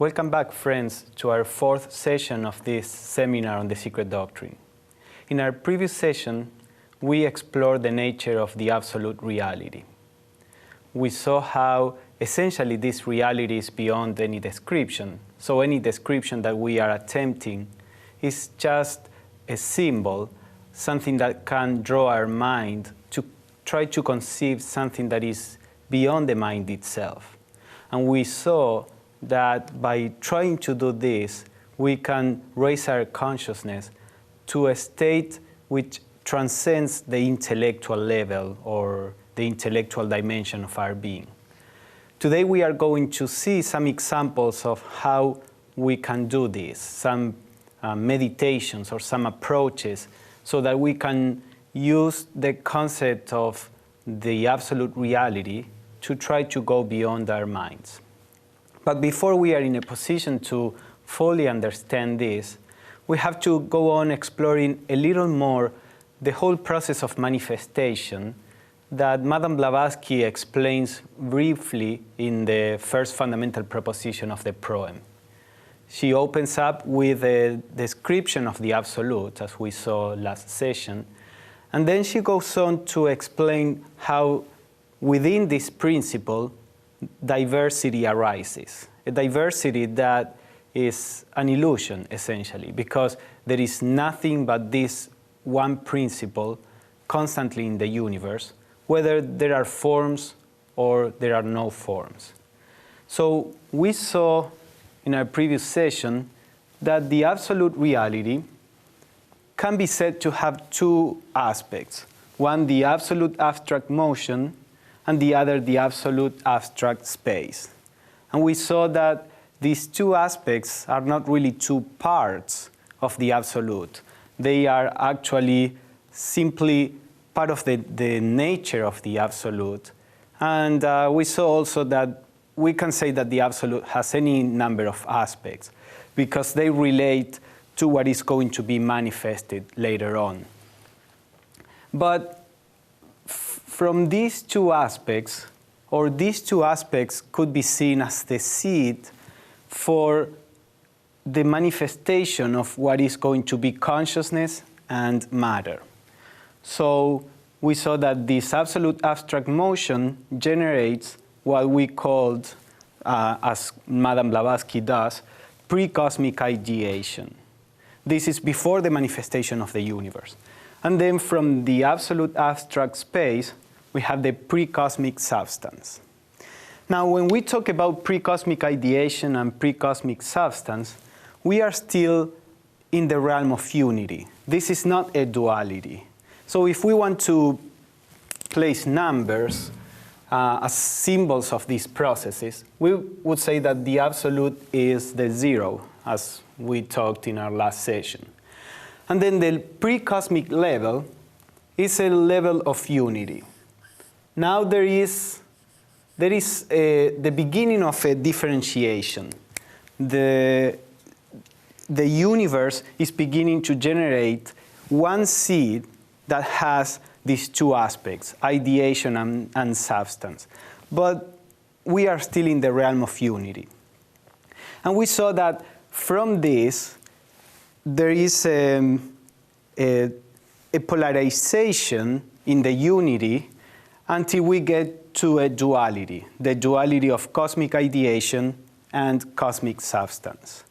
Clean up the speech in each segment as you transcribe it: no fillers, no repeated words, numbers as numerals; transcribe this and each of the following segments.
Welcome back, friends, to our fourth session of this seminar on the Secret Doctrine. In our previous session, we explored the nature of the absolute reality. We saw how essentially this reality is beyond any description. So any description that we are attempting is just a symbol, something that can draw our mind to try to conceive something that is beyond the mind itself. And we saw that by trying to do this, we can raise our consciousness to a state which transcends the intellectual level or the intellectual dimension of our being. Today we are going to see some examples of how we can do this, some meditations or some approaches, so that we can use the concept of the absolute reality to try to go beyond our minds. But before we are in a position to fully understand this, we have to go on exploring a little more the whole process of manifestation that Madame Blavatsky explains briefly in the first fundamental proposition of the proem. She opens up with a description of the absolute, as we saw last session, and then she goes on to explain how within this principle diversity arises, a diversity that is an illusion, essentially, because there is nothing but this one principle constantly in the universe, whether there are forms or there are no forms. So we saw in our previous session that the absolute reality can be said to have two aspects. One, the absolute abstract motion, and the other, the absolute abstract space. And we saw that these two aspects are not really two parts of the absolute. They are actually simply part of the nature of the absolute. And we saw also that we can say that the absolute has any number of aspects because they relate to what is going to be manifested later on. But from these two aspects, or these two aspects could be seen as the seed for the manifestation of what is going to be consciousness and matter. So we saw that this absolute abstract motion generates what we called, as Madame Blavatsky does, pre-cosmic ideation. This is before the manifestation of the universe. And then from the absolute abstract space, we have the pre-cosmic substance. Now, when we talk about pre-cosmic ideation and pre-cosmic substance, we are still in the realm of unity. This is not a duality. So if we want to place numbers as symbols of these processes, we would say that the absolute is the zero, as we talked in our last session. And then the pre-cosmic level is a level of unity. Now there is the beginning of a differentiation. The universe is beginning to generate one seed that has these two aspects, ideation and substance. But we are still in the realm of unity. And we saw that from this, there is a polarization in the unity until we get to a duality, the duality of cosmic ideation and cosmic substance.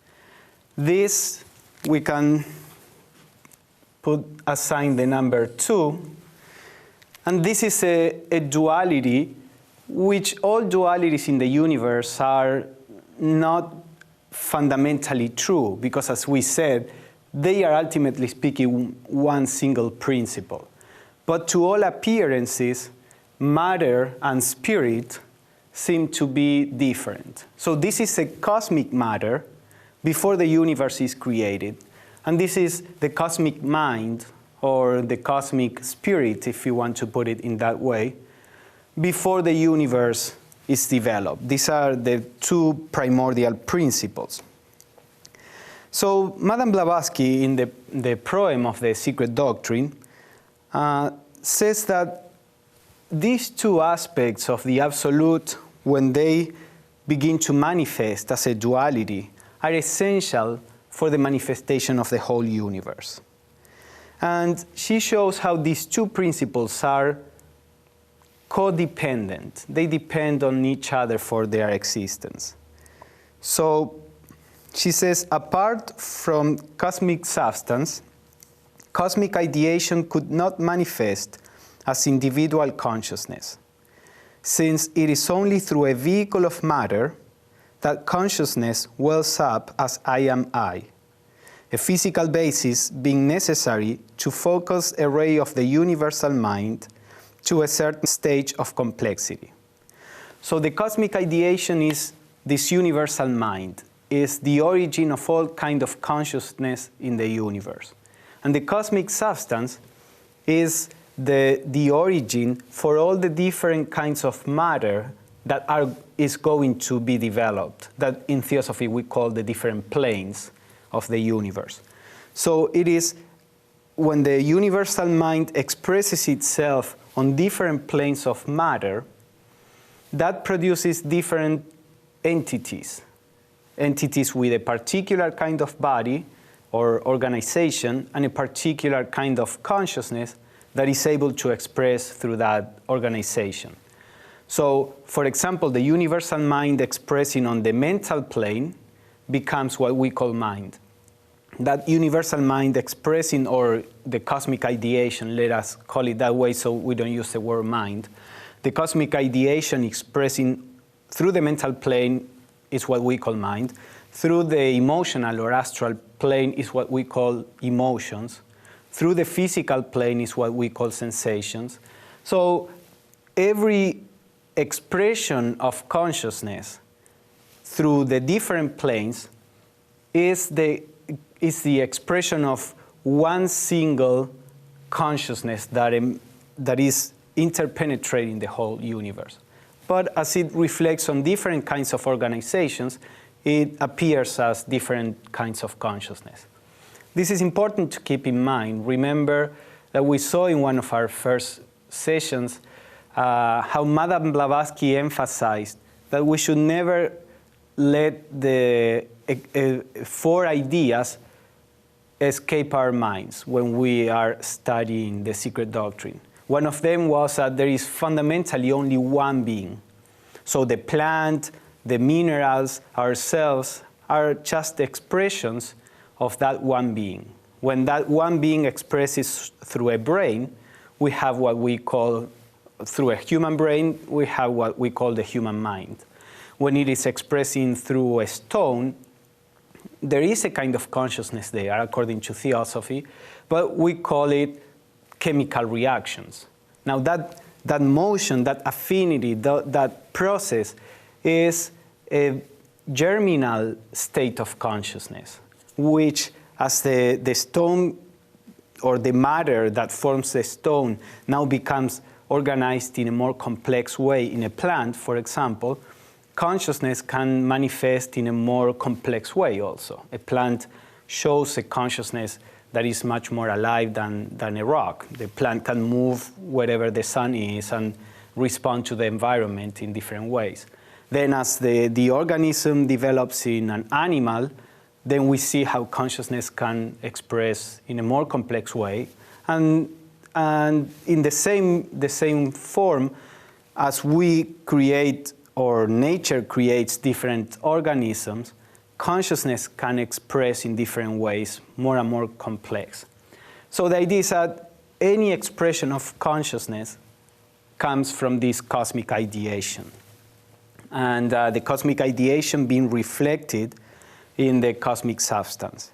This we can assign the number 2, and this is a duality which all dualities in the universe are not fundamentally true, because as we said, they are ultimately speaking one single principle. But to all appearances, matter and spirit seem to be different. So this is a cosmic matter before the universe is created. And this is the cosmic mind, or the cosmic spirit, if you want to put it in that way, before the universe is developed. These are the two primordial principles. So Madame Blavatsky, in the proem of the Secret Doctrine, says that these two aspects of the absolute, when they begin to manifest as a duality are essential for the manifestation of the whole universe. And she shows how these two principles are codependent. They depend on each other for their existence. So she says, apart from cosmic substance, cosmic ideation could not manifest as individual consciousness, since it is only through a vehicle of matter that consciousness wells up as I am I, a physical basis being necessary to focus a ray of the universal mind to a certain stage of complexity. So the cosmic ideation is this universal mind, is the origin of all kind of consciousness in the universe. And the cosmic substance is the origin for all the different kinds of matter that is going to be developed, that in Theosophy we call the different planes of the universe. So it is when the universal mind expresses itself on different planes of matter, that produces different entities with a particular kind of body or organization and a particular kind of consciousness that is able to express through that organization. So, for example, the universal mind expressing on the mental plane becomes what we call mind. That universal mind expressing, or the cosmic ideation, let us call it that way so we don't use the word mind, the cosmic ideation expressing through the mental plane is what we call mind. Through the emotional or astral plane is what we call emotions. Through the physical plane is what we call sensations. So every expression of consciousness through the different planes is the expression of one single consciousness that is interpenetrating the whole universe. But as it reflects on different kinds of organizations, it appears as different kinds of consciousness. This is important to keep in mind. Remember that we saw in one of our first sessions how Madame Blavatsky emphasized that we should never let the four ideas escape our minds when we are studying the Secret Doctrine. One of them was that there is fundamentally only one being. So the plant, the minerals, ourselves are just expressions of that one being. When that one being expresses through a brain, we have what we call, through a human brain, we have what we call the human mind. When it is expressing through a stone, there is a kind of consciousness there, according to Theosophy, but we call it chemical reactions. Now that motion, that affinity, that process is a germinal state of consciousness, which as the stone or the matter that forms the stone now becomes organized in a more complex way in a plant, for example, consciousness can manifest in a more complex way also. A plant shows a consciousness that is much more alive than a rock. The plant can move wherever the sun is and respond to the environment in different ways. Then as the organism develops in an animal, then we see how consciousness can express in a more complex way. And in the same form as we create, or nature creates different organisms, consciousness can express in different ways, more and more complex. So the idea is that any expression of consciousness comes from this cosmic ideation. And the cosmic ideation being reflected in the cosmic substance.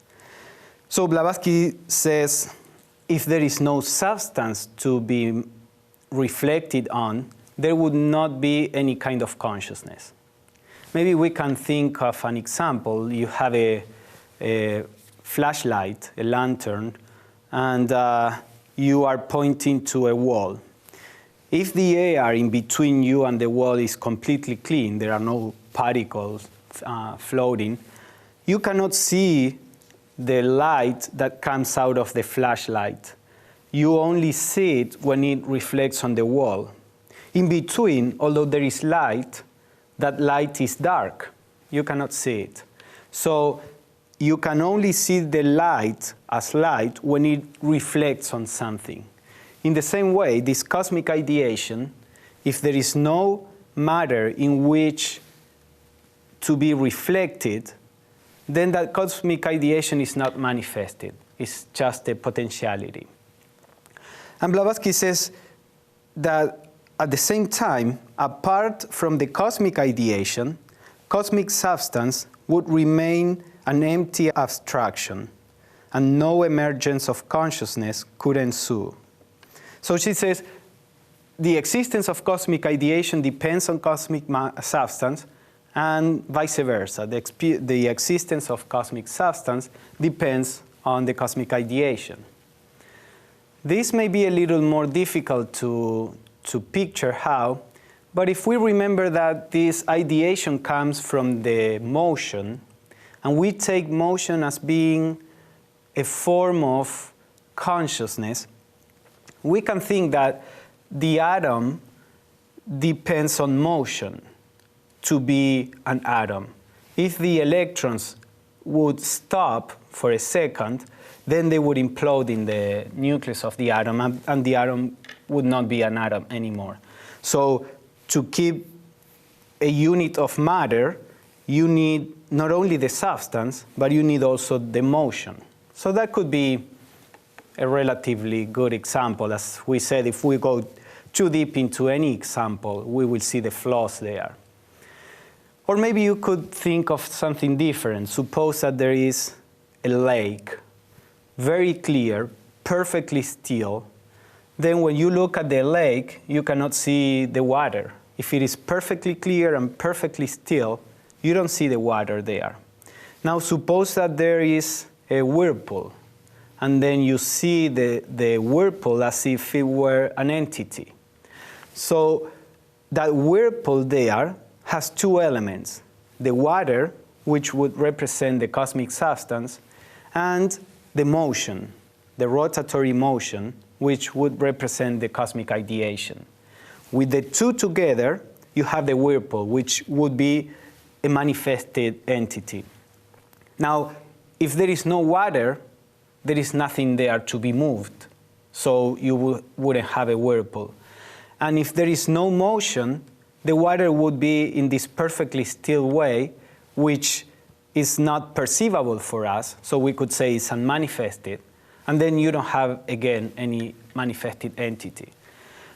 So Blavatsky says, if there is no substance to be reflected on, there would not be any kind of consciousness. Maybe we can think of an example. You have a flashlight, a lantern, and you are pointing to a wall. If the air in between you and the wall is completely clean, there are no particles floating, you cannot see the light that comes out of the flashlight. You only see it when it reflects on the wall. In between, although there is light, that light is dark. You cannot see it. So you can only see the light as light when it reflects on something. In the same way, this cosmic ideation, if there is no matter in which to be reflected, then that cosmic ideation is not manifested. It's just a potentiality. And Blavatsky says that at the same time, apart from the cosmic ideation, cosmic substance would remain an empty abstraction, and no emergence of consciousness could ensue. So she says, the existence of cosmic ideation depends on cosmic substance, and vice versa. The existence of cosmic substance depends on the cosmic ideation. This may be a little more difficult to picture how, but if we remember that this ideation comes from the motion, and we take motion as being a form of consciousness, we can think that the atom depends on motion to be an atom. If the electrons would stop for a second, then they would implode in the nucleus of the atom, and the atom would not be an atom anymore. So to keep a unit of matter, you need not only the substance, but you need also the motion. So that could be a relatively good example. As we said, if we go too deep into any example, we will see the flaws there. Or maybe you could think of something different. Suppose that there is a lake, very clear, perfectly still. Then when you look at the lake, you cannot see the water. If it is perfectly clear and perfectly still, you don't see the water there. Now suppose that there is a whirlpool, and then you see the whirlpool as if it were an entity. So that whirlpool there has two elements: the water, which would represent the cosmic substance, and the motion, the rotatory motion, which would represent the cosmic ideation. With the two together, you have the whirlpool, which would be a manifested entity. Now, if there is no water, there is nothing there to be moved, so you wouldn't have a whirlpool. And if there is no motion, the water would be in this perfectly still way, which is not perceivable for us, so we could say it's unmanifested, and then you don't have, again, any manifested entity.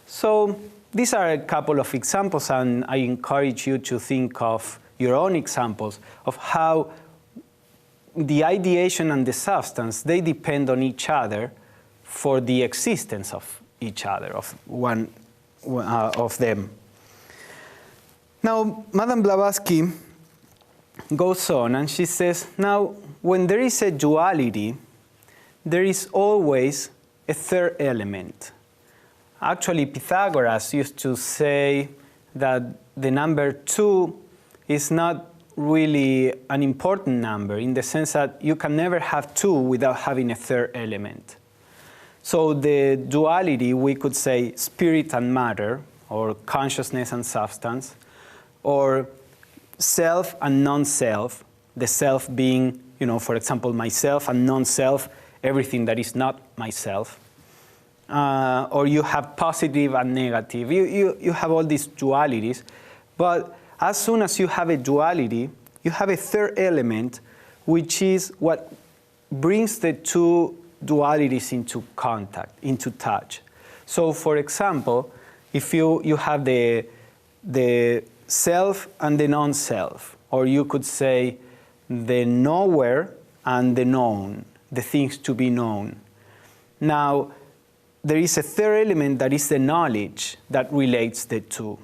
So these are a couple of examples, and I encourage you to think of your own examples of how the ideation and the substance, they depend on each other for the existence of each other, of one of them. Now, Madame Blavatsky goes on and she says, now, when there is a duality, there is always a third element. Actually, Pythagoras used to say that the number 2 is not really an important number, in the sense that you can never have 2 without having a third element. So the duality, we could say spirit and matter, or consciousness and substance, or self and non-self, the self being, for example, myself, and non-self, everything that is not myself. Or you have positive and negative. You have all these dualities, but as soon as you have a duality, you have a third element, which is what brings the two dualities into contact, into touch. So, for example, if you have the self and the non-self, or you could say the knower and the known, the things to be known. Now, there is a third element that is the knowledge that relates the two.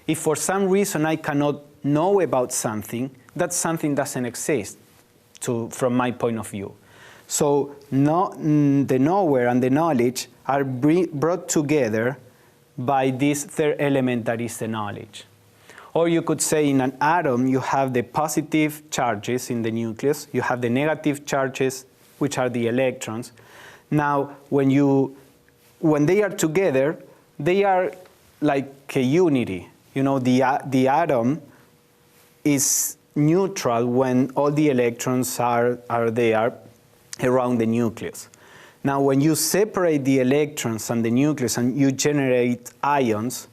If for some reason I cannot know about something, that something doesn't exist from my point of view. So the knower and the knowledge are brought together by this third element that is the knowledge. Or you could say in an atom you have the positive charges in the nucleus, you have the negative charges, which are the electrons. Now, when they are together, they are like a unity. The atom is neutral when all the electrons are there around the nucleus. Now, when you separate the electrons and the nucleus and you generate ions,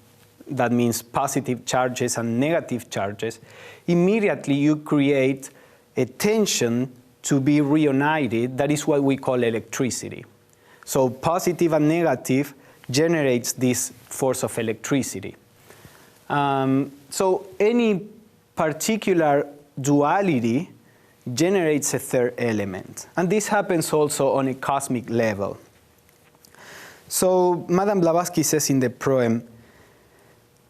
that means positive charges and negative charges, immediately you create a tension to be reunited. That is what we call electricity. So positive and negative generates this force of electricity. So any particular duality generates a third element. And this happens also on a cosmic level. So Madame Blavatsky says in the proem,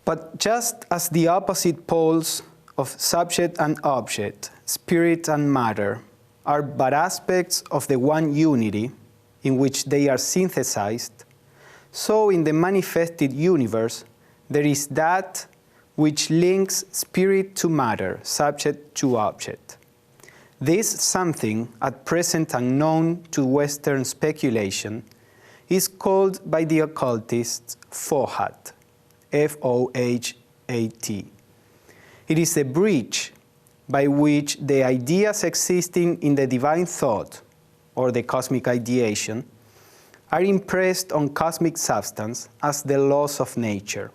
"But just as the opposite poles of subject and object, spirit and matter, are but aspects of the one unity in which they are synthesized, so in the manifested universe there is that which links spirit to matter, subject to object. This something, at present unknown to Western speculation, is called by the occultists Fohat, F-O-H-A-T. It is a bridge by which the ideas existing in the divine thought, or the cosmic ideation, are impressed on cosmic substance as the laws of nature.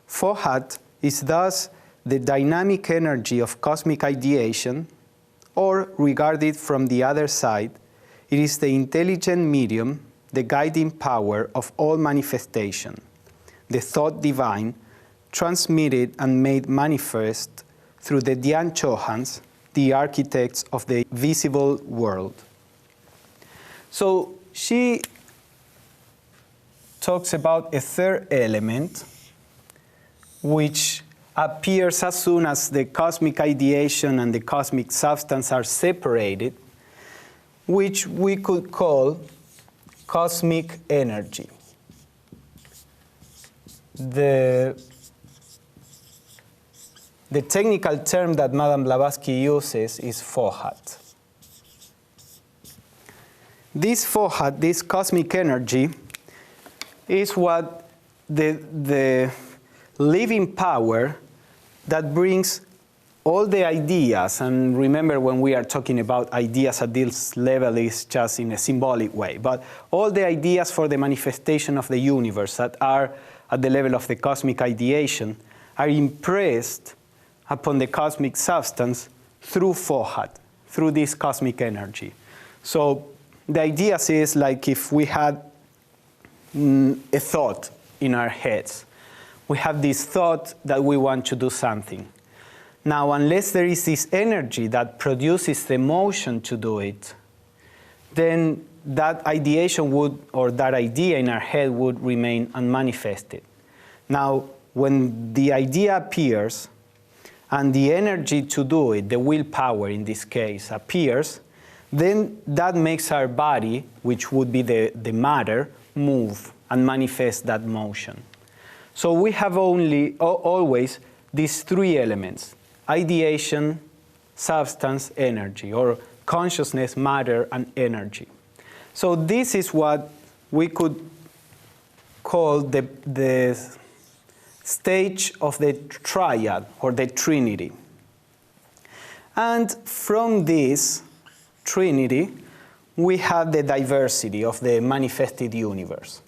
Fohat is thus the dynamic energy of cosmic ideation, or, regarded from the other side, it is the intelligent medium, the guiding power of all manifestation, the thought divine, transmitted and made manifest through the Dhyan Chohans, the architects of the visible world." So she talks about a third element which appears as soon as the cosmic ideation and the cosmic substance are separated, which we could call cosmic energy. The technical term that Madame Blavatsky uses is Fohat. This Fohat, this cosmic energy, is what the living power that brings all the ideas, and remember when we are talking about ideas at this level is just in a symbolic way, but all the ideas for the manifestation of the universe that are at the level of the cosmic ideation are impressed upon the cosmic substance through Fohat, through this cosmic energy. So the idea is like if we had a thought in our heads. We have this thought that we want to do something. Now, unless there is this energy that produces the motion to do it, then that ideation would, or that idea in our head would remain unmanifested. Now, when the idea appears and the energy to do it, the willpower in this case, appears, then that makes our body, which would be the matter, move and manifest that motion. So we have always these three elements: ideation, substance, energy, or consciousness, matter, and energy. So this is what we could call the stage of the triad, or the trinity. And from this trinity, we have the diversity of the manifested universe.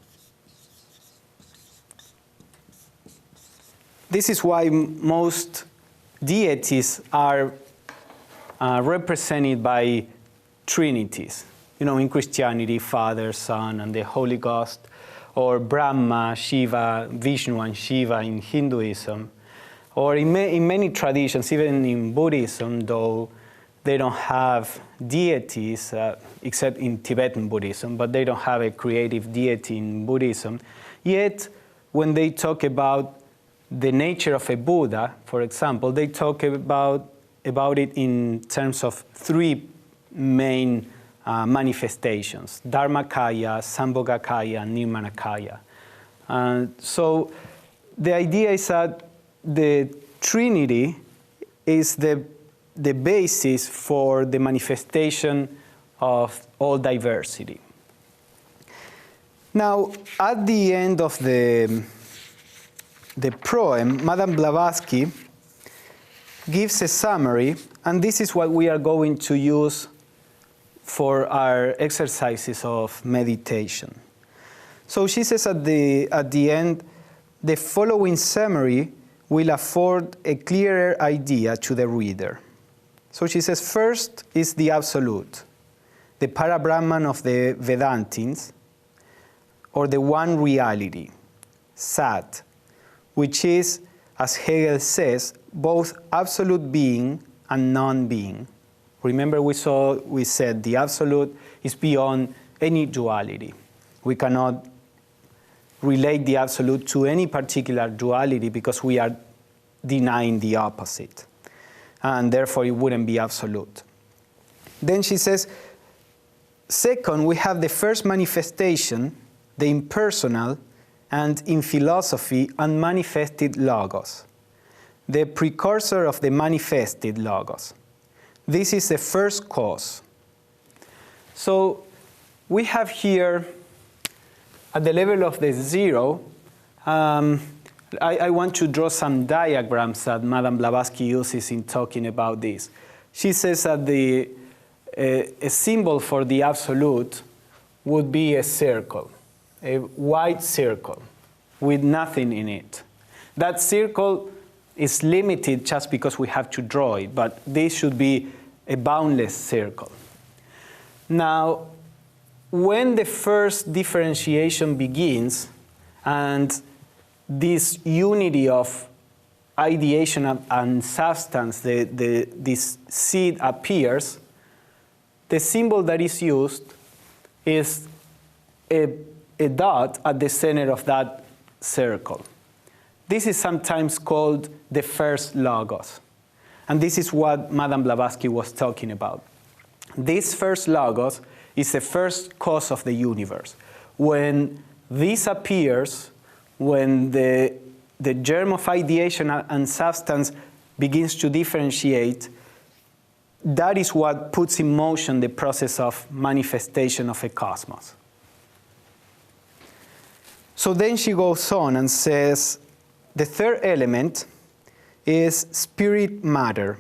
This is why most deities are represented by trinities. You know, in Christianity, Father, Son, and the Holy Ghost, or Brahma, Shiva, Vishnu, and Shiva in Hinduism, or in many traditions, even in Buddhism, though they don't have deities, except in Tibetan Buddhism, but they don't have a creative deity in Buddhism. Yet, when they talk about the nature of a Buddha, for example, they talk about it in terms of three main manifestations: Dharmakaya, Sambhogakaya, and Nirmanakaya. So the idea is that the Trinity is the basis for the manifestation of all diversity. Now, at the end of the proem, Madame Blavatsky gives a summary, and this is what we are going to use for our exercises of meditation. So she says at the end, the following summary will afford a clearer idea to the reader. So she says, first is the Absolute, the Parabrahman of the Vedantins, or the one reality, Sat, which is, as Hegel says, both absolute being and non-being. Remember we said the Absolute is beyond any duality. We cannot relate the Absolute to any particular duality because we are denying the opposite. And therefore it wouldn't be absolute. Then she says, second, we have the first manifestation, the impersonal, and in philosophy, unmanifested logos, the precursor of the manifested logos. This is the first cause. So we have here, at the level of the zero, I want to draw some diagrams that Madame Blavatsky uses in talking about this. She says that a symbol for the Absolute would be a circle, a white circle with nothing in it. That circle is limited just because we have to draw it, but this should be a boundless circle. Now, when the first differentiation begins and this unity of ideation and substance, this seed appears, the symbol that is used is a dot at the center of that circle. This is sometimes called the first logos. And this is what Madame Blavatsky was talking about. This first logos is the first cause of the universe. When this appears, when the germ of ideation and substance begins to differentiate, that is what puts in motion the process of manifestation of a cosmos. So then she goes on and says, the third element is spirit matter,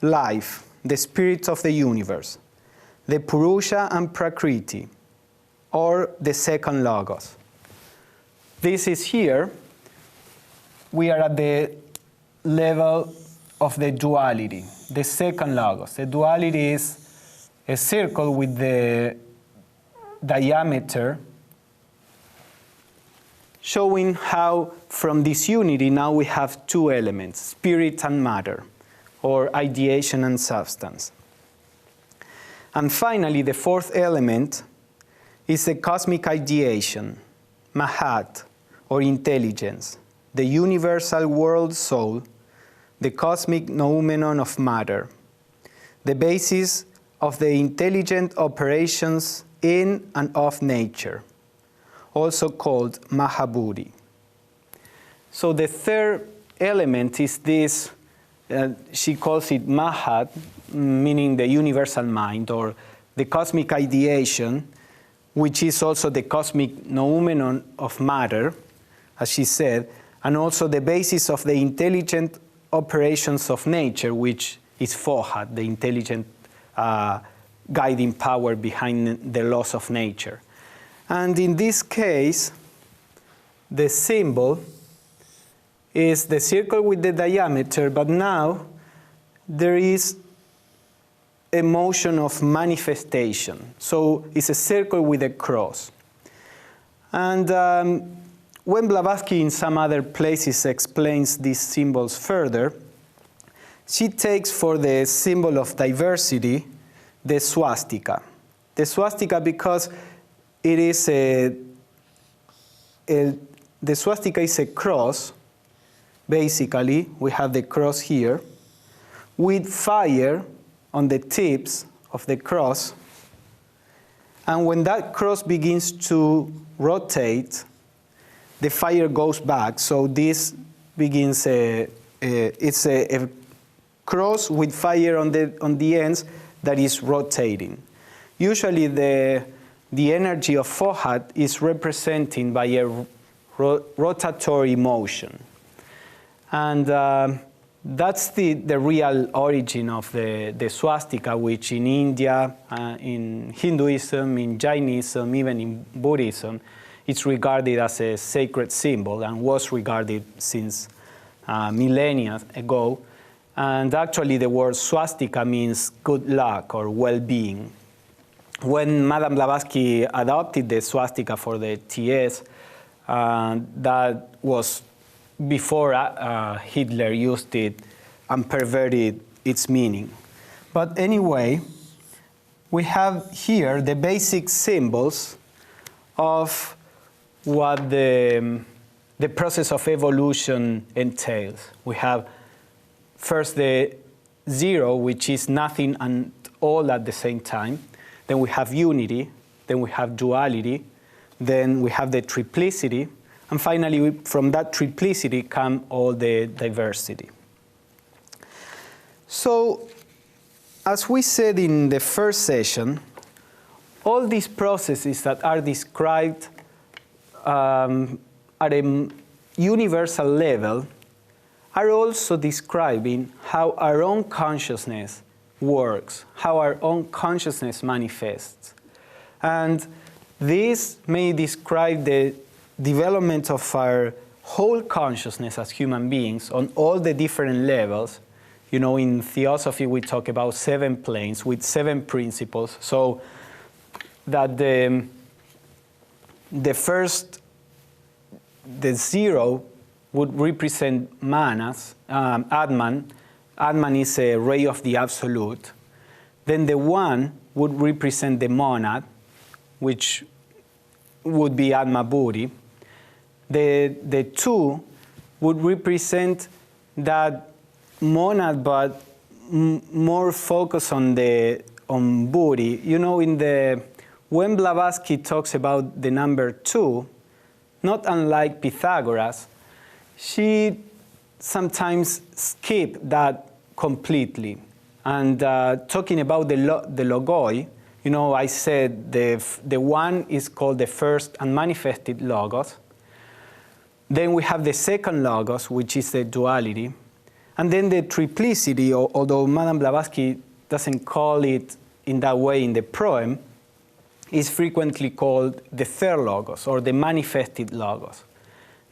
life, the spirit of the universe, the Purusha and Prakriti, or the second logos. This is here. We are at the level of the duality, the second logos. The duality is a circle with the diameter showing how from this unity now we have two elements, spirit and matter, or ideation and substance. And finally, the fourth element is the cosmic ideation, Mahat, or intelligence, the universal world soul, the cosmic noumenon of matter, the basis of the intelligent operations in and of nature, also called Mahabodhi. So the third element is this, she calls it Mahat, meaning the universal mind, or the cosmic ideation, which is also the cosmic noumenon of matter, as she said, and also the basis of the intelligent operations of nature, which is Fohat, the intelligent guiding power behind the laws of nature. And in this case, the symbol is the circle with the diameter, but now there is a motion of manifestation. So it's a circle with a cross. And when Blavatsky in some other places explains these symbols further, she takes for the symbol of diversity the swastika. The swastika because it is the swastika is a cross, basically. We have the cross here, with fire on the tips of the cross. And when that cross begins to rotate, the fire goes back. So this begins it's a cross with fire on the ends that is rotating. Usually the energy of Fohat is represented by a rotatory motion. And That's the real origin of the swastika, which in India, in Hinduism, in Jainism, even in Buddhism, it's regarded as a sacred symbol and was regarded since millennia ago. And actually the word swastika means good luck or well-being. When Madame Blavatsky adopted the swastika for the TS, that was before Hitler used it and perverted its meaning. But anyway, we have here the basic symbols of what the process of evolution entails. We have first the zero, which is nothing and all at the same time. Then we have unity. Then we have duality. Then we have the triplicity. And finally, from that triplicity come all the diversity. So, as we said in the first session, all these processes that are described at a universal level are also describing how our own consciousness works, how our own consciousness manifests. And this may describe the development of our whole consciousness as human beings on all the different levels. You know, in Theosophy we talk about 7 planes with 7 principles, so that the zero would represent manas, Atman. Atman is a ray of the absolute. Then the 1 would represent the monad, which would be Atma Buddhi. The 2 would represent that monad, but more focus on Buddhi. You know, when Blavatsky talks about the number 2, not unlike Pythagoras, she sometimes skips that completely. And talking about the logoi, you know, I said the 1 is called the first unmanifested logos. Then we have the second logos, which is the duality. And then the triplicity, although Madame Blavatsky doesn't call it in that way in the proem, is frequently called the third logos, or the manifested logos.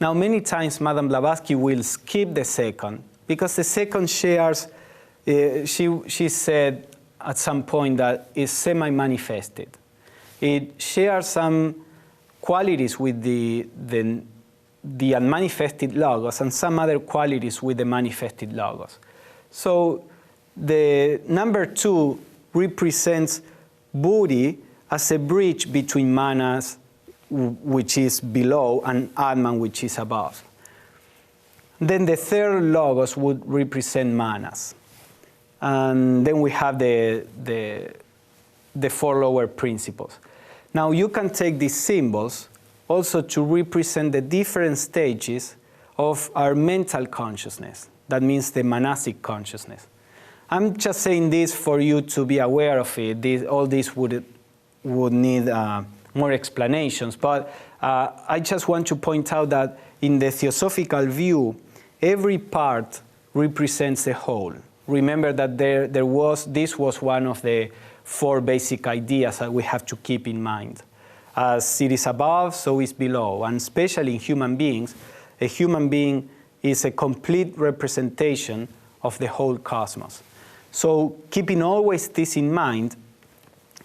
Now, many times Madame Blavatsky will skip the second, because the second shares, she said at some point that it's semi-manifested. It shares some qualities with the unmanifested logos and some other qualities with the manifested logos. So the number 2 represents Buddhi as a bridge between manas, which is below, and Atman, which is above. Then the third logos would represent manas. And then we have the 4 lower principles. Now you can take these symbols also to represent the different stages of our mental consciousness. That means the manasic consciousness. I'm just saying this for you to be aware of it. All this would need more explanations, but I just want to point out that in the Theosophical view, every part represents a whole. Remember that this was one of the 4 basic ideas that we have to keep in mind. As it is above, so is below. And especially in human beings, a human being is a complete representation of the whole cosmos. So keeping always this in mind,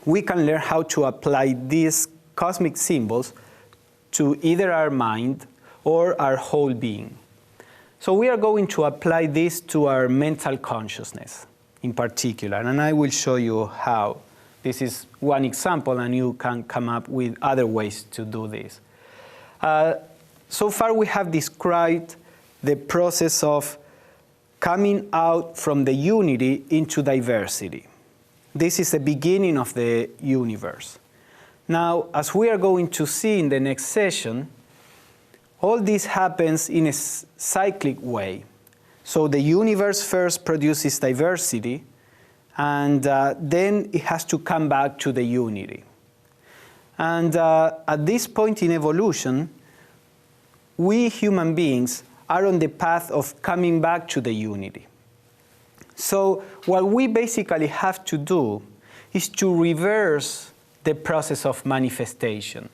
we can learn how to apply these cosmic symbols to either our mind or our whole being. So we are going to apply this to our mental consciousness in particular, and I will show you how. This is one example, and you can come up with other ways to do this. So far we have described the process of coming out from the unity into diversity. This is the beginning of the universe. Now, as we are going to see in the next session, all this happens in a cyclic way. So the universe first produces diversity, and then it has to come back to the unity. And at this point in evolution, we human beings are on the path of coming back to the unity. So what we basically have to do is to reverse the process of manifestation.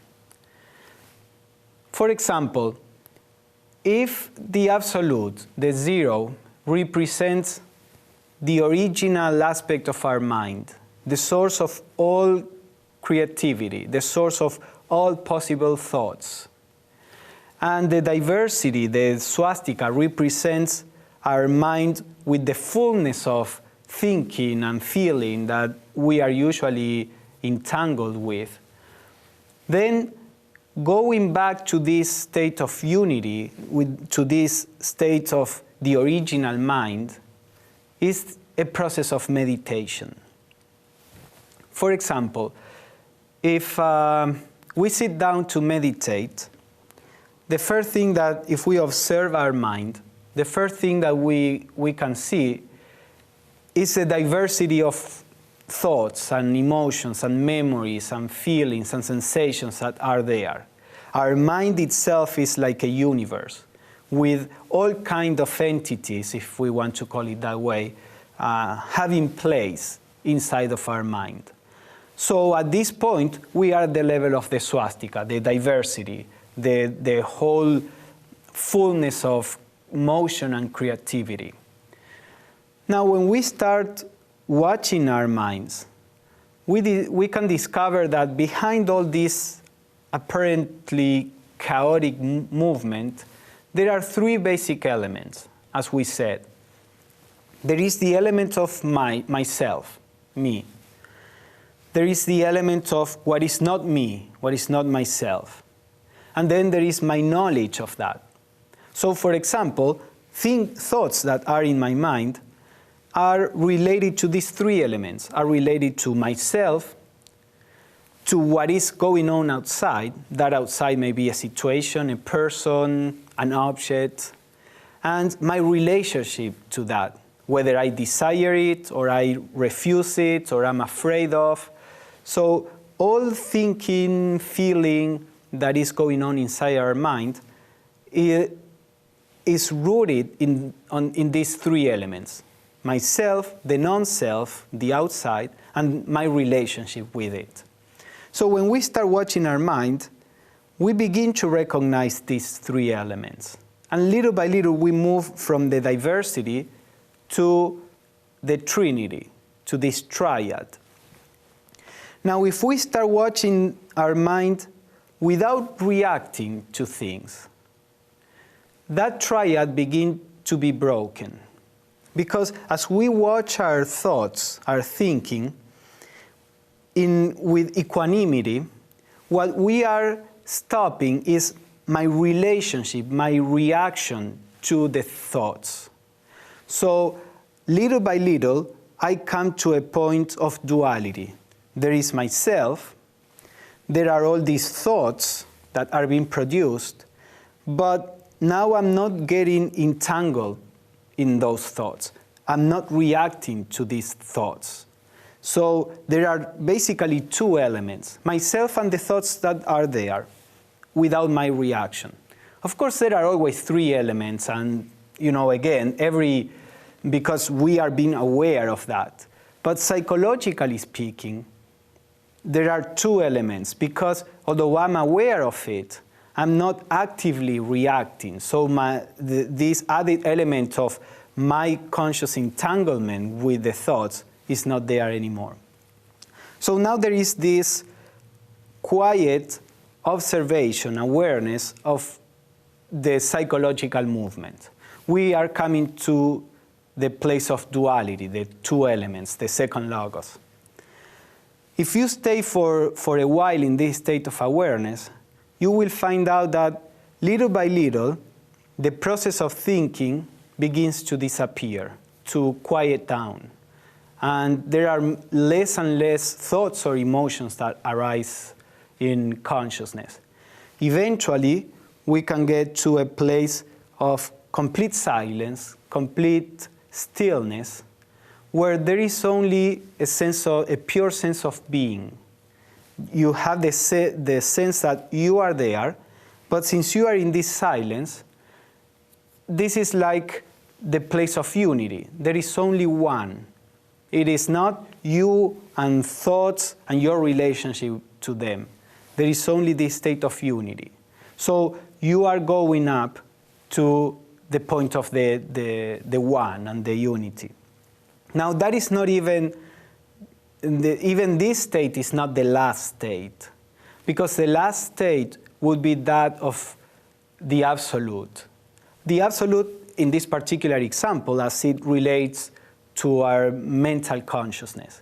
For example, if the absolute, the zero, represents the original aspect of our mind, the source of all creativity, the source of all possible thoughts, and the diversity, the swastika, represents our mind with the fullness of thinking and feeling that we are usually entangled with, then going back to this state of unity, to this state of the original mind, is a process of meditation. For example, if we sit down to meditate, the first thing that, if we observe our mind, the first thing that we can see is a diversity of thoughts and emotions and memories and feelings and sensations that are there. Our mind itself is like a universe with all kinds of entities, if we want to call it that way, having place inside of our mind. So at this point, we are at the level of the swastika, the diversity, the whole fullness of motion and creativity. Now, when we start watching our minds, we can discover that behind all this apparently chaotic movement, there are three basic elements, as we said. There is the element of myself, me. There is the element of what is not me, what is not myself. And then there is my knowledge of that. So, for example, thoughts that are in my mind are related to these three elements, are related to myself, to what is going on outside. That outside may be a situation, a person, an object, and my relationship to that, whether I desire it or I refuse it or I'm afraid of. So all thinking, feeling that is going on inside our mind is rooted in these three elements: myself, the non-self, the outside, and my relationship with it. So when we start watching our mind, we begin to recognize these three elements. And little by little, we move from the diversity to the Trinity, to this triad. Now, if we start watching our mind without reacting to things, that triad begins to be broken. Because as we watch our thoughts, our thinking, with equanimity, what we are stopping is my relationship, my reaction to the thoughts. So little by little, I come to a point of duality. There is myself, there are all these thoughts that are being produced, but now I'm not getting entangled in those thoughts. I'm not reacting to these thoughts. So there are basically two elements, myself and the thoughts that are there, without my reaction. Of course, there are always three elements, and again, because we are being aware of that. But psychologically speaking, there are two elements, because although I'm aware of it, I'm not actively reacting. So this added element of my conscious entanglement with the thoughts is not there anymore. So now there is this quiet observation, awareness of the psychological movement. We are coming to the place of duality, the two elements, the second logos. If you stay for a while in this state of awareness, you will find out that little by little, the process of thinking begins to disappear, to quiet down. And there are less and less thoughts or emotions that arise in consciousness. Eventually, we can get to a place of complete silence, complete stillness, where there is only a pure sense of being. You have the sense that you are there, but since you are in this silence, this is like the place of unity. There is only one. It is not you and thoughts and your relationship to them. There is only this state of unity. So you are going up to the point of the one and the unity. Now that is not even this state is not the last state, because the last state would be that of the absolute. The absolute in this particular example, as it relates to our mental consciousness.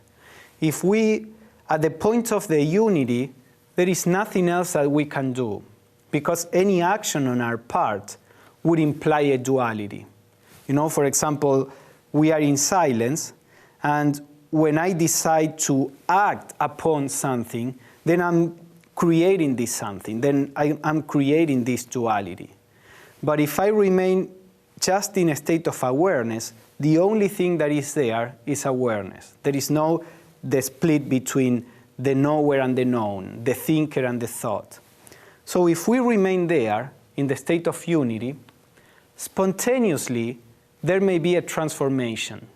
If we, at the point of the unity, there is nothing else that we can do, because any action on our part would imply a duality. You know, for example, we are in silence, and when I decide to act upon something, then I'm creating this something, then I'm creating this duality. But if I remain just in a state of awareness, the only thing that is there is awareness. There is no the split between the knower and the known, the thinker and the thought. So if we remain there in the state of unity, spontaneously there may be a transformation,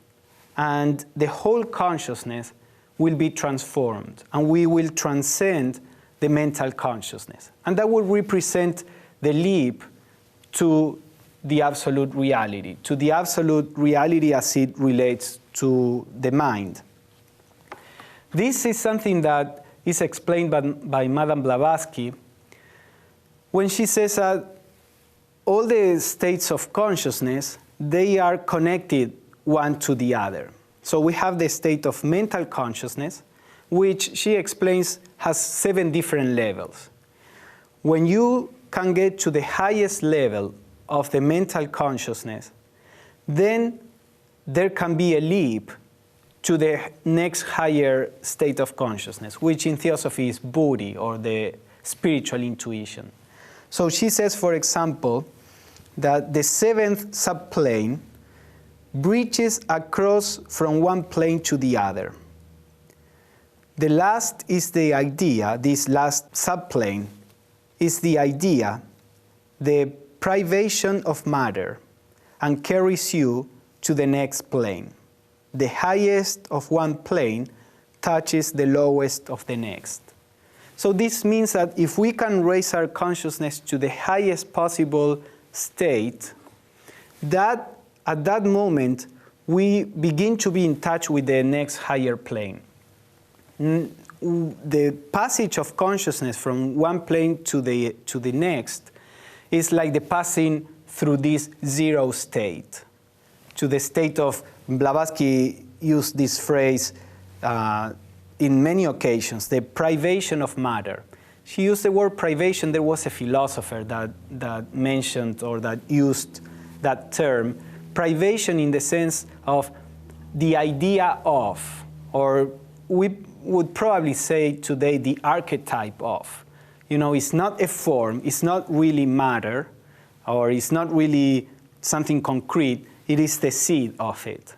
and the whole consciousness will be transformed, and we will transcend the mental consciousness. And that will represent the leap to the absolute reality as it relates to the mind. This is something that is explained by Madame Blavatsky when she says that all the states of consciousness, they are connected one to the other. So we have the state of mental consciousness, which she explains has 7 different levels. When you can get to the highest level of the mental consciousness, then there can be a leap to the next higher state of consciousness, which in Theosophy is buddhi, or the spiritual intuition. So she says, for example, that the 7th subplane bridges across from one plane to the other. The last is the idea, this last subplane is the idea, the privation of matter, and carries you to the next plane. The highest of one plane touches the lowest of the next. So this means that if we can raise our consciousness to the highest possible state, that at that moment we begin to be in touch with the next higher plane. The passage of consciousness from one plane to the next is like the passing through this zero state, to the state of, Blavatsky used this phrase in many occasions, the privation of matter. She used the word privation. There was a philosopher that mentioned or that used that term, privation in the sense of the idea of, or we would probably say today the archetype of. You know, it's not a form, it's not really matter, or it's not really something concrete, it is the seed of it.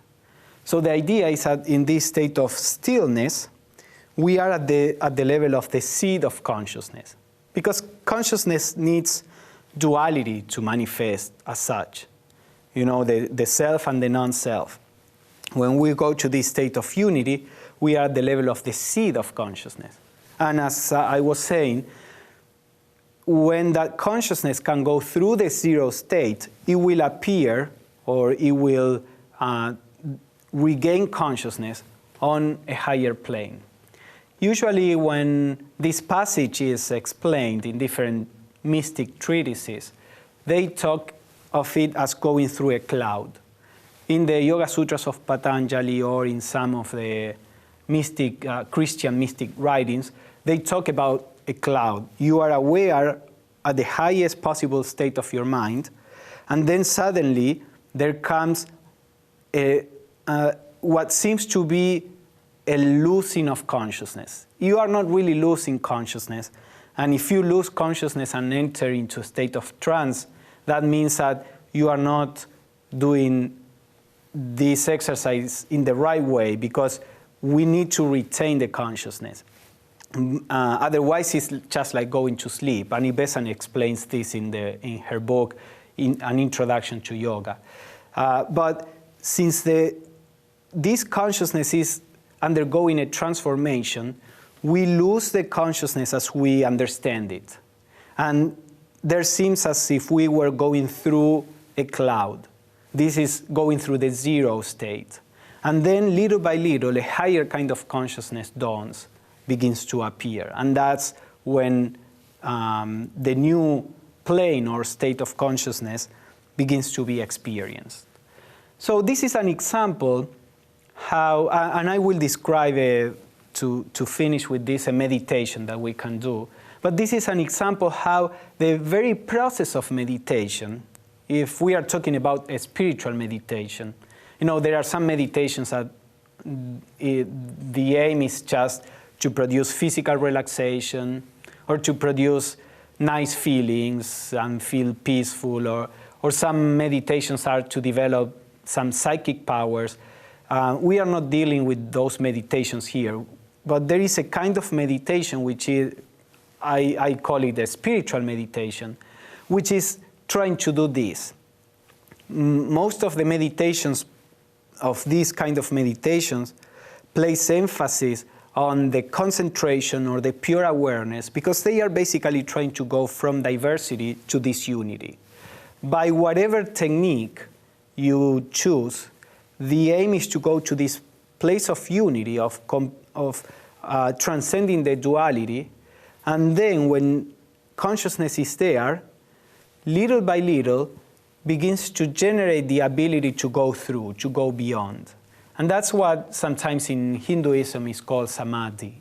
So the idea is that in this state of stillness, we are at the level of the seed of consciousness. Because consciousness needs duality to manifest as such. You know, the self and the non-self. When we go to this state of unity, we are at the level of the seed of consciousness. And as I was saying, when that consciousness can go through the zero state, it will appear, or it will regain consciousness on a higher plane. Usually when this passage is explained in different mystic treatises, they talk of it as going through a cloud. In the Yoga Sutras of Patanjali, or in some of the mystic, Christian mystic writings, they talk about a cloud. You are aware at the highest possible state of your mind, and then suddenly there comes what seems to be a losing of consciousness. You are not really losing consciousness, and if you lose consciousness and enter into a state of trance, that means that you are not doing this exercise in the right way, because we need to retain the consciousness. Otherwise, it's just like going to sleep. And Ibesan explains this in her book, in An Introduction to Yoga. But since this consciousness is undergoing a transformation, we lose the consciousness as we understand it. And there seems as if we were going through a cloud. This is going through the zero state. And then little by little, a higher kind of consciousness dawns, begins to appear. And that's when the new plane or state of consciousness begins to be experienced. So this is an example how, and I will describe to finish with this, a meditation that we can do. But this is an example how the very process of meditation, if we are talking about a spiritual meditation, there are some meditations that the aim is just to produce physical relaxation or to produce nice feelings and feel peaceful, or some meditations are to develop some psychic powers. We are not dealing with those meditations here, but there is a kind of meditation which is, I call it a spiritual meditation, which is trying to do this. Most of the meditations of these kind of meditations place emphasis on the concentration or the pure awareness, because they are basically trying to go from diversity to this unity. By whatever technique you choose, the aim is to go to this place of unity, of transcending the duality, and then when consciousness is there, little by little, begins to generate the ability to go through, to go beyond. And that's what sometimes in Hinduism is called samadhi.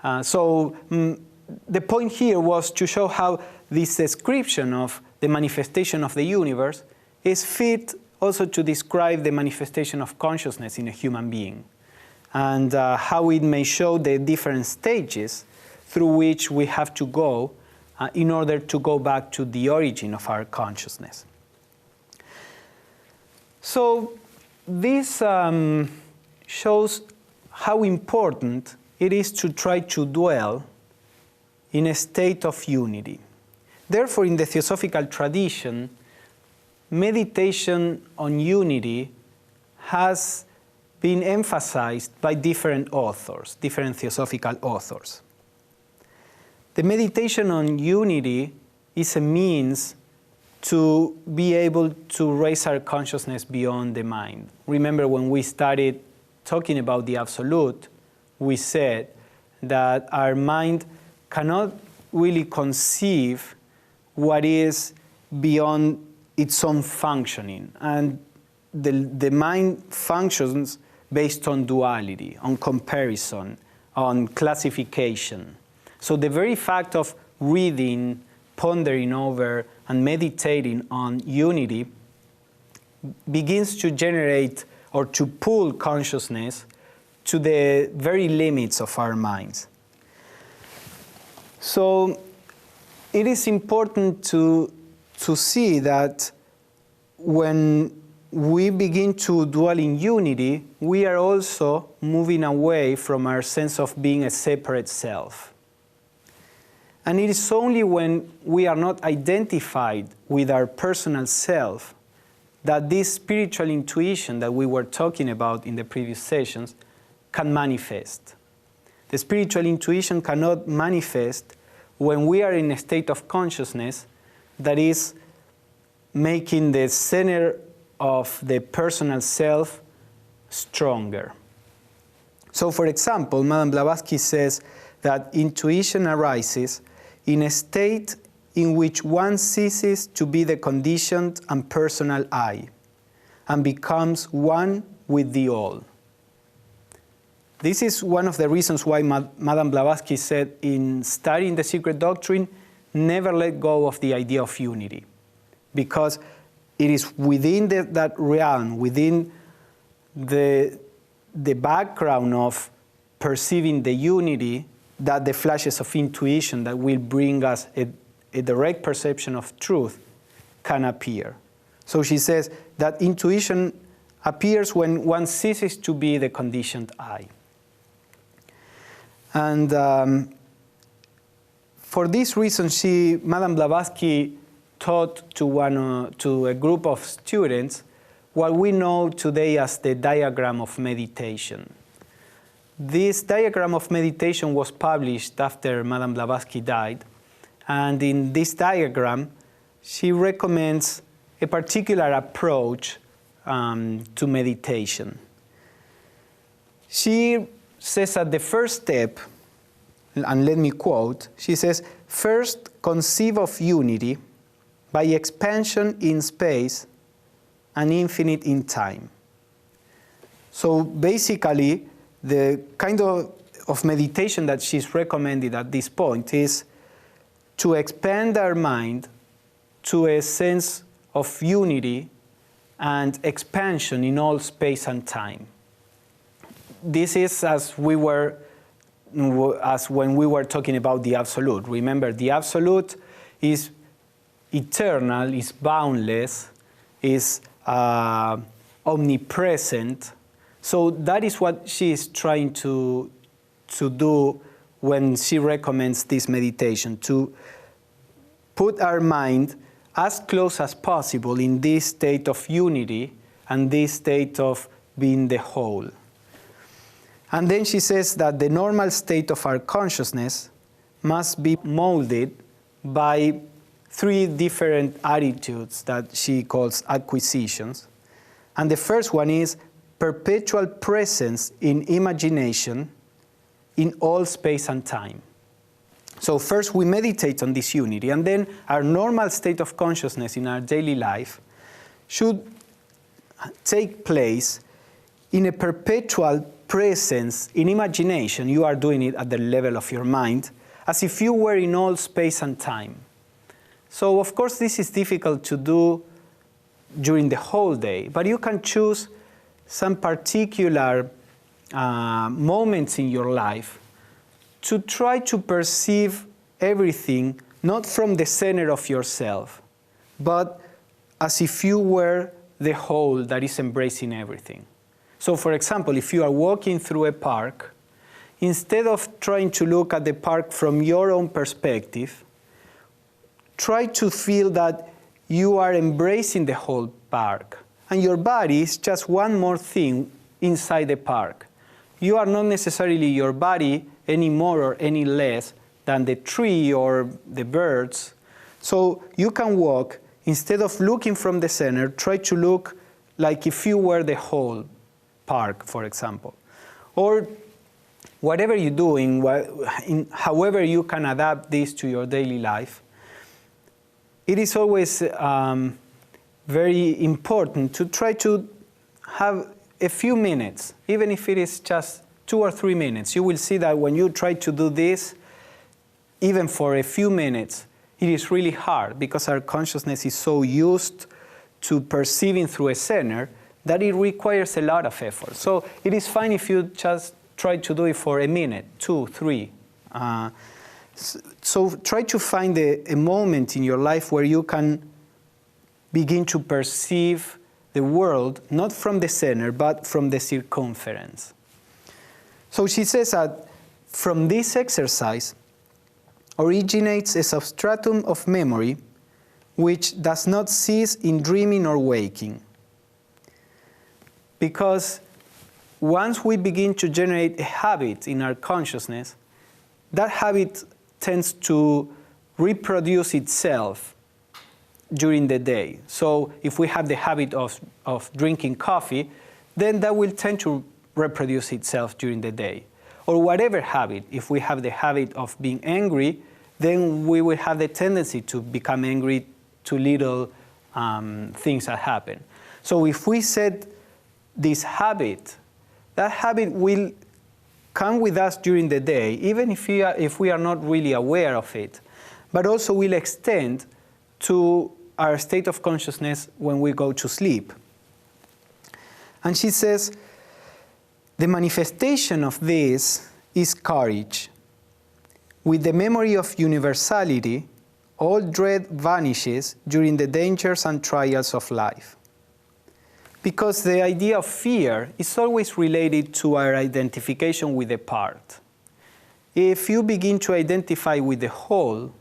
The point here was to show how this description of the manifestation of the universe is fit also to describe the manifestation of consciousness in a human being, and how it may show the different stages through which we have to go in order to go back to the origin of our consciousness. So this shows how important it is to try to dwell in a state of unity. Therefore, in the Theosophical tradition, meditation on unity has been emphasized by different authors, different Theosophical authors. The meditation on unity is a means to be able to raise our consciousness beyond the mind. Remember, when we started talking about the Absolute, we said that our mind cannot really conceive what is beyond its own functioning. And the mind functions based on duality, on comparison, on classification. So the very fact of reading, pondering over, and meditating on unity begins to generate or to pull consciousness to the very limits of our minds. So it is important to see that when we begin to dwell in unity, we are also moving away from our sense of being a separate self. And it is only when we are not identified with our personal self that this spiritual intuition that we were talking about in the previous sessions can manifest. The spiritual intuition cannot manifest when we are in a state of consciousness that is making the center of the personal self stronger. So, for example, Madame Blavatsky says that intuition arises in a state in which one ceases to be the conditioned and personal I and becomes one with the all. This is one of the reasons why Madame Blavatsky said in studying the Secret Doctrine, never let go of the idea of unity, because it is within that realm, within the background of perceiving the unity, that the flashes of intuition that will bring us a direct perception of truth can appear. So she says that intuition appears when one ceases to be the conditioned I. And for this reason, Madame Blavatsky taught to a group of students what we know today as the diagram of meditation. This diagram of meditation was published after Madame Blavatsky died, and in this diagram, she recommends a particular approach to meditation. She says that the first step, and let me quote, she says, "First, conceive of unity by expansion in space and infinite in time." So basically, the kind of meditation that she's recommended at this point is to expand our mind to a sense of unity and expansion in all space and time. This is as when we were talking about the Absolute. Remember, the Absolute is eternal, is boundless, is omnipresent. So that is what she is trying to do when she recommends this meditation, to put our mind as close as possible in this state of unity and this state of being the whole. And then she says that the normal state of our consciousness must be molded by 3 different attitudes that she calls acquisitions. And the first one is perpetual presence in imagination in all space and time. So first we meditate on this unity, and then our normal state of consciousness in our daily life should take place in a perpetual presence in imagination. You are doing it at the level of your mind, as if you were in all space and time. So of course this is difficult to do during the whole day, but you can choose some particular moments in your life to try to perceive everything not from the center of yourself, but as if you were the whole that is embracing everything. So for example, if you are walking through a park, instead of trying to look at the park from your own perspective, try to feel that you are embracing the whole park, and your body is just one more thing inside the park. You are not necessarily your body any more or any less than the tree or the birds. So you can walk, instead of looking from the center, try to look like if you were the whole park, for example. Or whatever you're doing, however you can adapt this to your daily life, it is always very important to try to have a few minutes, even if it is just 2 or 3 minutes. You will see that when you try to do this, even for a few minutes, it is really hard because our consciousness is so used to perceiving through a center that it requires a lot of effort. So it is fine if you just try to do it for a minute, 2, 3. So try to find a moment in your life where you can begin to perceive the world not from the center but from the circumference. So she says that from this exercise originates a substratum of memory which does not cease in dreaming or waking. Because once we begin to generate a habit in our consciousness, that habit tends to reproduce itself during the day. So if we have the habit of drinking coffee, then that will tend to reproduce itself during the day. Or whatever habit, if we have the habit of being angry, then we will have the tendency to become angry to little things that happen. So if we set this habit, that habit will come with us during the day, even if we are not really aware of it, but also will extend to our state of consciousness when we go to sleep. And she says, the manifestation of this is courage. With the memory of universality, all dread vanishes during the dangers and trials of life. Because the idea of fear is always related to our identification with a part. If you begin to identify with the whole,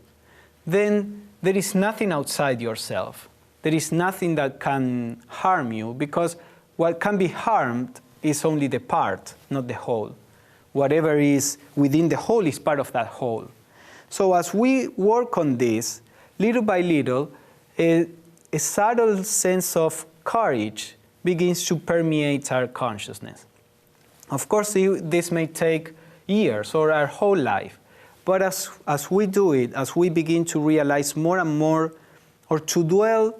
then there is nothing outside yourself. there is nothing that can harm you, because what can be harmed is only the part, not the whole. Whatever is within the whole is part of that whole. So as we work on this, little by little, a subtle sense of courage begins to permeate our consciousness. Of course, this may take years or our whole life, but as we do it, as we begin to realize more and more, or to dwell,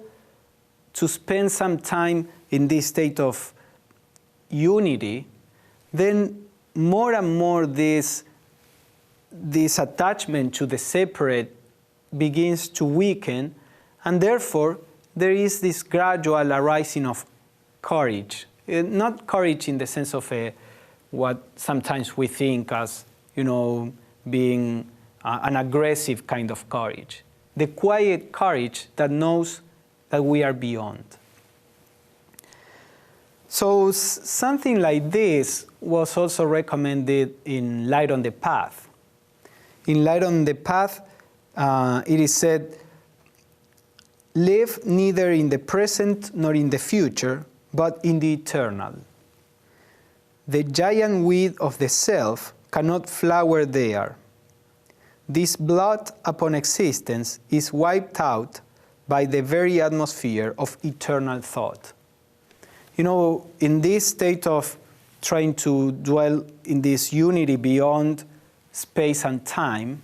to spend some time in this state of unity, then more and more this attachment to the separate begins to weaken, and therefore there is this gradual arising of courage. Not courage in the sense of what sometimes we think as, being an aggressive kind of courage. The quiet courage that knows that we are beyond. So something like this was also recommended in Light on the Path. In Light on the Path, it is said, live neither in the present nor in the future, but in the eternal. The giant weed of the self cannot flower there. This blot upon existence is wiped out by the very atmosphere of eternal thought. In this state of trying to dwell in this unity beyond space and time,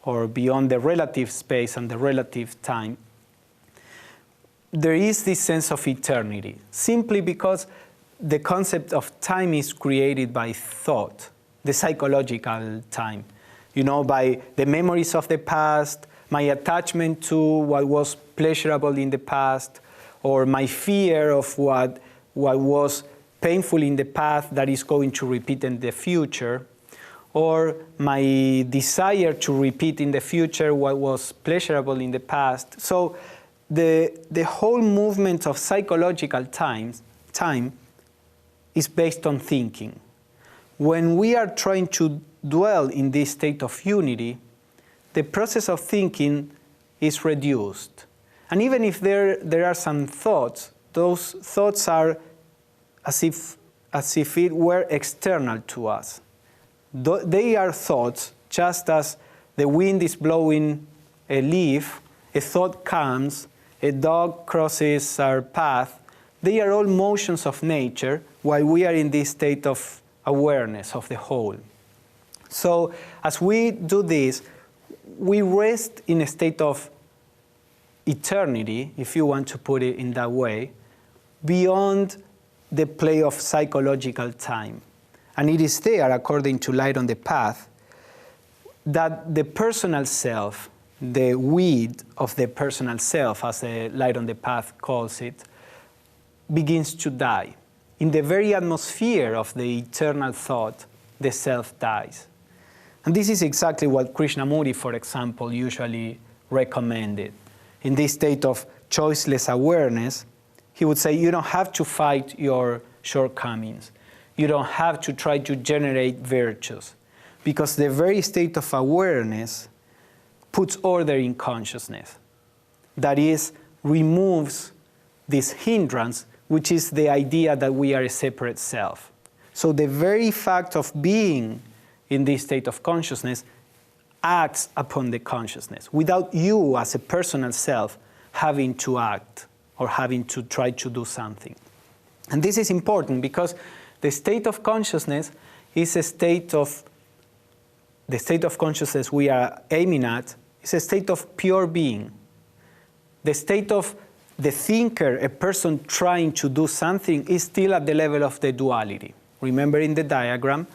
or beyond the relative space and the relative time, there is this sense of eternity, simply because the concept of time is created by thought, the psychological time. By the memories of the past, my attachment to what was pleasurable in the past, or my fear of what was painful in the past that is going to repeat in the future, or my desire to repeat in the future what was pleasurable in the past. So the whole movement of psychological time is based on thinking. When we are trying to dwell in this state of unity, the process of thinking is reduced. And even if there are some thoughts, those thoughts are as if it were external to us. They are thoughts, just as the wind is blowing a leaf, a thought comes, a dog crosses our path. They are all motions of nature while we are in this state of awareness of the whole. So as we do this, we rest in a state of eternity, if you want to put it in that way, beyond the play of psychological time. And it is there, according to Light on the Path, that the personal self, the weed of the personal self, as the Light on the Path calls it, begins to die. In the very atmosphere of the eternal thought, the self dies. And this is exactly what Krishnamurti, for example, usually recommended. In this state of choiceless awareness, he would say, you don't have to fight your shortcomings. You don't have to try to generate virtues, because the very state of awareness puts order in consciousness. That is, removes this hindrance, which is the idea that we are a separate self. So the very fact of being in this state of consciousness acts upon the consciousness, without you as a personal self having to act or having to try to do something. And this is important because the state of consciousness is the state of consciousness we are aiming at is a state of pure being. The state of the thinker, a person trying to do something, is still at the level of the duality. Remember in the diagram,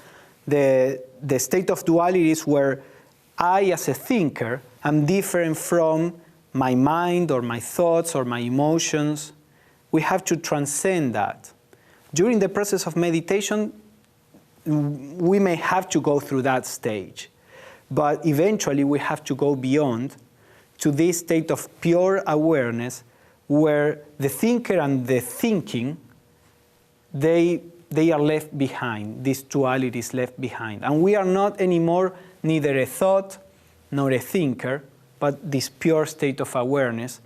the state of duality is where I, as a thinker, am different from my mind or my thoughts or my emotions. We have to transcend that. During the process of meditation, we may have to go through that stage, but eventually we have to go beyond to this state of pure awareness where the thinker and the thinking, they are left behind. This duality is left behind. And we are not anymore neither a thought nor a thinker, but this pure state of awareness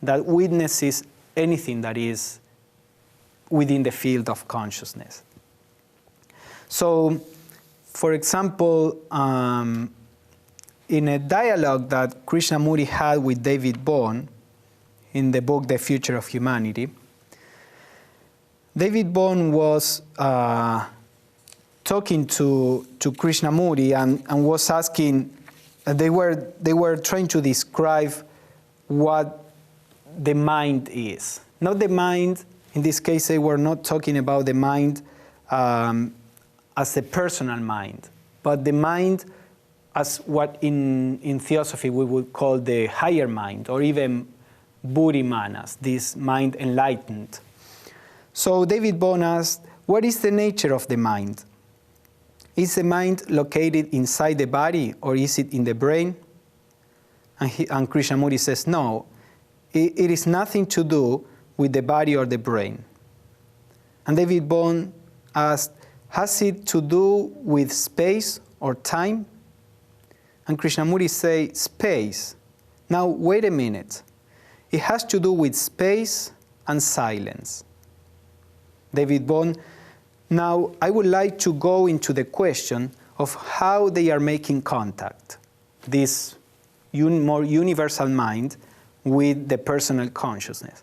that witnesses anything that is within the field of consciousness. So, for example, in a dialogue that Krishnamurti had with David Bohm in the book The Future of Humanity, David Bohm was talking to Krishnamurti and was asking, they were trying to describe what the mind is. Not the mind, in this case they were not talking about the mind as a personal mind, but the mind as what in Theosophy we would call the higher mind, or even Buddhi Manas, this mind enlightened. So David Bohm asked, what is the nature of the mind? Is the mind located inside the body, or is it in the brain? And Krishnamurti says, no, it is nothing to do with the body or the brain. And David Bohm asked, has it to do with space or time? And Krishnamurti say, space. Now, wait a minute. It has to do with space and silence. David Bohm, now I would like to go into the question of how they are making contact, this more universal mind with the personal consciousness.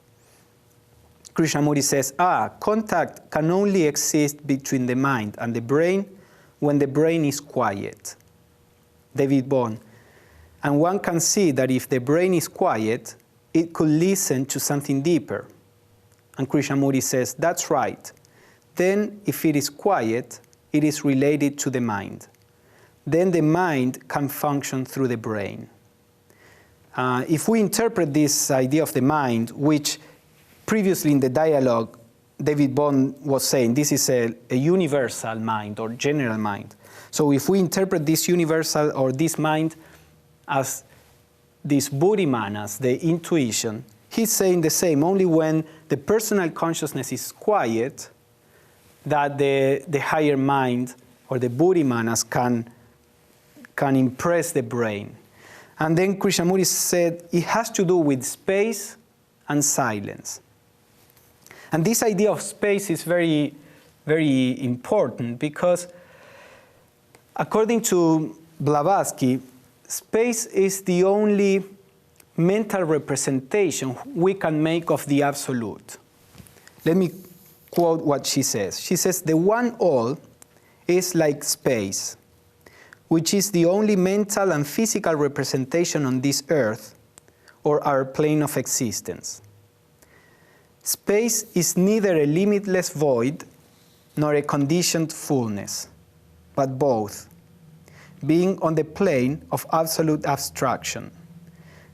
Krishnamurti says, contact can only exist between the mind and the brain when the brain is quiet. David Bohm, and one can see that if the brain is quiet, it could listen to something deeper. And Krishnamurti says, that's right. Then, if it is quiet, it is related to the mind. Then the mind can function through the brain. If we interpret this idea of the mind, which previously in the dialogue, David Bohm was saying this is a universal mind or general mind. So if we interpret this universal or this mind as this Buddhi Manas, the intuition, he's saying the same, only when the personal consciousness is quiet that the higher mind or the Buddhi Manas can impress the brain. And then Krishnamurti said it has to do with space and silence. And this idea of space is very, very important because according to Blavatsky, space is the only mental representation we can make of the absolute. Let me quote what she says. She says, the one all is like space, which is the only mental and physical representation on this earth or our plane of existence. Space is neither a limitless void nor a conditioned fullness, but both, being on the plane of absolute abstraction,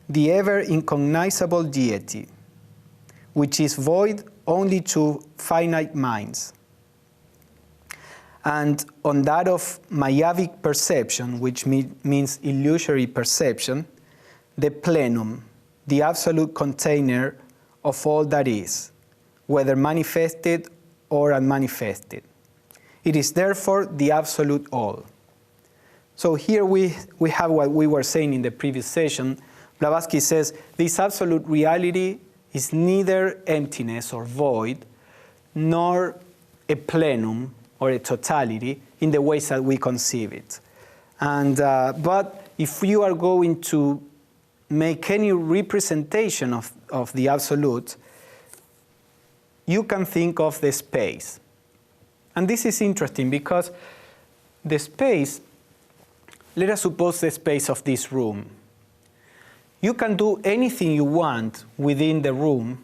the ever-incognizable deity, which is void only to finite minds. And on that of Mayavic perception, which means illusory perception, the plenum, the absolute container of all that is, whether manifested or unmanifested. It is therefore the absolute all. So here we have what we were saying in the previous session. Blavatsky says this absolute reality is neither emptiness or void, nor a plenum or a totality in the ways that we conceive it. And but if you are going to make any representation of the absolute, you can think of the space. And this is interesting because the space, let us suppose the space of this room. You can do anything you want within the room,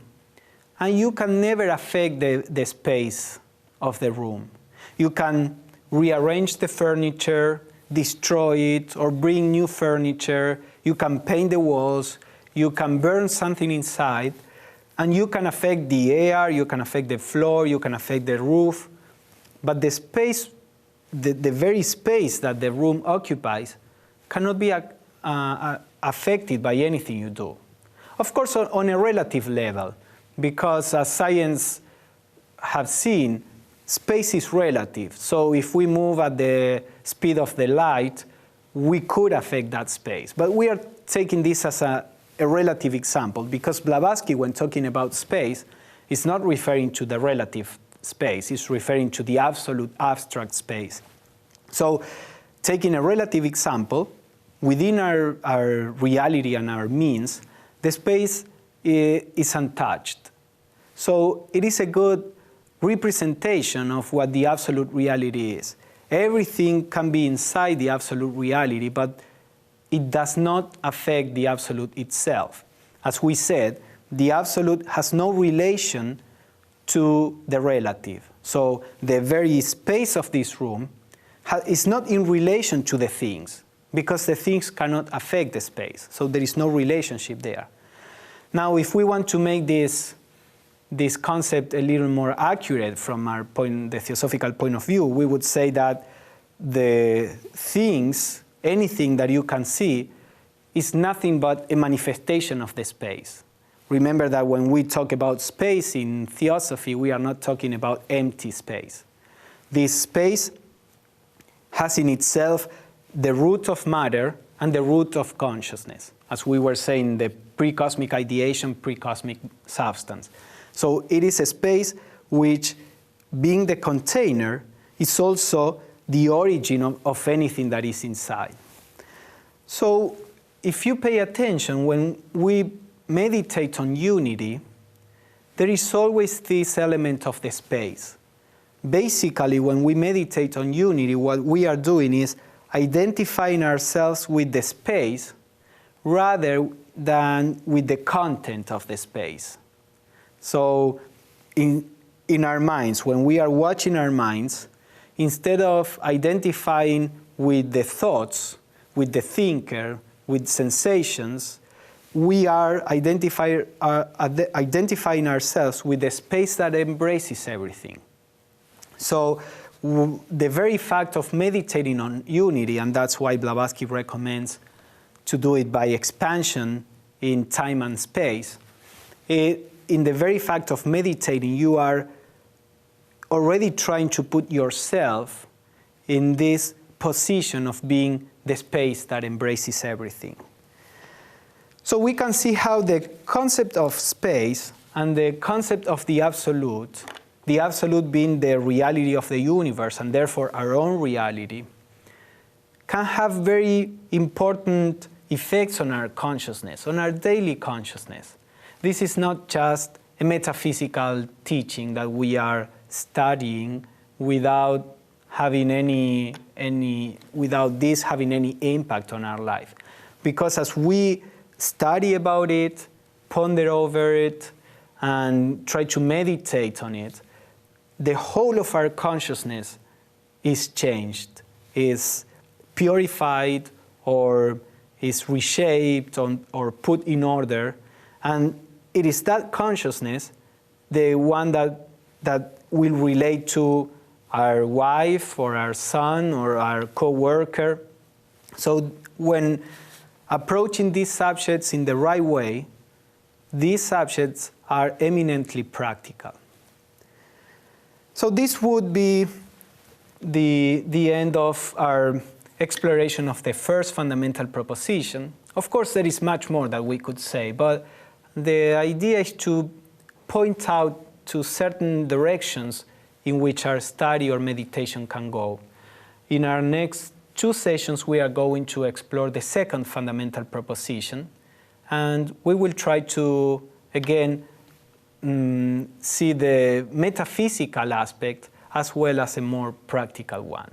and you can never affect the space of the room. You can rearrange the furniture, destroy it, or bring new furniture. You can paint the walls. You can burn something inside. And you can affect the air, you can affect the floor, you can affect the roof. But the space, the very space that the room occupies, cannot be affected by anything you do. Of course, on a relative level, because as science have seen, space is relative. So if we move at the speed of the light, we could affect that space. But we are taking this as a relative example, because Blavatsky, when talking about space, is not referring to the relative space, it's referring to the absolute abstract space. So, taking a relative example, within our reality and our means, the space is untouched. So, it is a good representation of what the absolute reality is. Everything can be inside the absolute reality, but it does not affect the absolute itself. As we said, the absolute has no relation to the relative. So the very space of this room is not in relation to the things, because the things cannot affect the space. So there is no relationship there. Now, if we want to make this concept a little more accurate from our point, the theosophical point of view, we would say that the things, anything that you can see, is nothing but a manifestation of the space. Remember that when we talk about space in theosophy, we are not talking about empty space. This space has in itself the root of matter and the root of consciousness, as we were saying, the pre-cosmic ideation, pre-cosmic substance. So it is a space which, being the container, is also the origin of anything that is inside. So if you pay attention, when we meditate on unity, there is always this element of the space. Basically, when we meditate on unity, what we are doing is identifying ourselves with the space rather than with the content of the space. So in our minds, when we are watching our minds, instead of identifying with the thoughts, with the thinker, with sensations, we are identifying ourselves with the space that embraces everything. So the very fact of meditating on unity, and that's why Blavatsky recommends to do it by expansion in time and space, in the very fact of meditating, you are already trying to put yourself in this position of being the space that embraces everything. So we can see how the concept of space and the concept of the absolute being the reality of the universe and therefore our own reality, can have very important effects on our consciousness, on our daily consciousness. This is not just a metaphysical teaching that we are studying without having without this having any impact on our life. Because as we study about it, ponder over it, and try to meditate on it, the whole of our consciousness is changed, is purified, or is reshaped or put in order. And it is that consciousness, the one that will relate to our wife or our son or our co-worker. So when approaching these subjects in the right way, these subjects are eminently practical. So this would be the end of our exploration of the first fundamental proposition. Of course, there is much more that we could say, but the idea is to point out to certain directions in which our study or meditation can go. In our next 2 sessions, we are going to explore the second fundamental proposition, and we will try to, again, see the metaphysical aspect as well as a more practical one.